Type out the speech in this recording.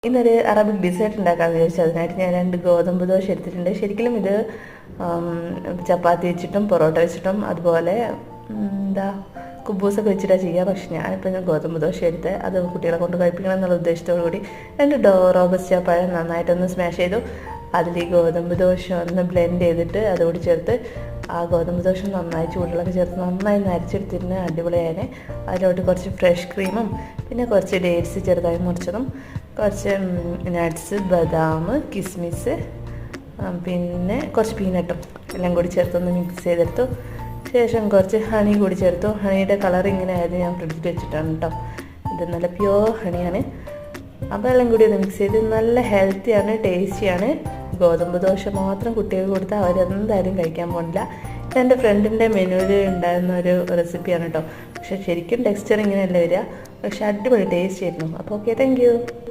ഇന്നൊരു Arabic dessert ഉണ്ടാക്കാമെന്ന് വിചാരിച്ചു. അതിനായിട്ട് ഞാൻ 2 ഗോതമ്പ് ദോശ എടുത്തിട്ടുണ്ട്. ശരിക്കും ഇത് ചപ്പാത്തി വെച്ചിട്ടും പൊറോട്ട വെച്ചിട്ടും അതുപോലെ കുബൂസൊക്കെ വെച്ചിട്ടാണ് ചെയ്യുക. പക്ഷെ ഞാനിപ്പോൾ ഗോതമ്പ് ദോശ എടുത്ത് അത് കുട്ടികളെ കൊണ്ട് കഴിപ്പിക്കണം എന്നുള്ള ഉദ്ദേശത്തോടു കൂടി 2 റോബസ്റ്റ പഴം നന്നായിട്ടൊന്ന് സ്മാഷ് ചെയ്തു. അതിൽ ഈ ഗോതമ്പ് ദോശ ഒന്ന് ബ്ലെൻഡ് ചെയ്തിട്ട് അതുകൂടി ചേർത്ത് ആ ഗോതമ്പ് ദോശ നന്നായി ചൂടുകളൊക്കെ ചേർത്ത് നന്നായി നരച്ചെടുത്തിരുന്ന് അടിപൊളിയായതിനെ അതിലോട്ട് കുറച്ച് ഫ്രഷ് ക്രീമും പിന്നെ കുറച്ച് ഡേറ്റ്സ് ചെറുതായി മുറിച്ചതും കുറച്ച് നട്ട്സ് ബദാം കിസ്മിസ് പിന്നെ കുറച്ച് പീനട്ടും എല്ലാം കൂടി ചേർത്തൊന്ന് മിക്സ് ചെയ്തെടുത്തു. ശേഷം കുറച്ച് ഹണി കൂടി ചേർത്തു. ഹണിയുടെ കളർ ഇങ്ങനെ ആയത് ഞാൻ ഫ്രിഡ്ജിൽ വെച്ചിട്ടാണ് കേട്ടോ. ഇത് നല്ല പ്യുവർ ഹണിയാണ്. അപ്പോൾ എല്ലാം കൂടി ഒന്ന് മിക്സ് ചെയ്ത് നല്ല ഹെൽത്തിയാണ്, ടേസ്റ്റിയാണ്. ഗോതമ്പ് ദോശ മാത്രം കുട്ടികൾക്ക് കൊടുത്താൽ അവരെന്തായാലും കഴിക്കാൻ പോകില്ല. ഇതെൻ്റെ ഫ്രണ്ടിൻ്റെ മെനുവിൽ ഉണ്ടായിരുന്ന ഒരു റെസിപ്പിയാണ് കേട്ടോ. പക്ഷേ ശരിക്കും ടെക്സ്ചർ ഇങ്ങനെയല്ല വരിക, പക്ഷേ അടിപൊളി ടേസ്റ്റ് ആയിരുന്നു. അപ്പോൾ ഓക്കെ, താങ്ക് യു.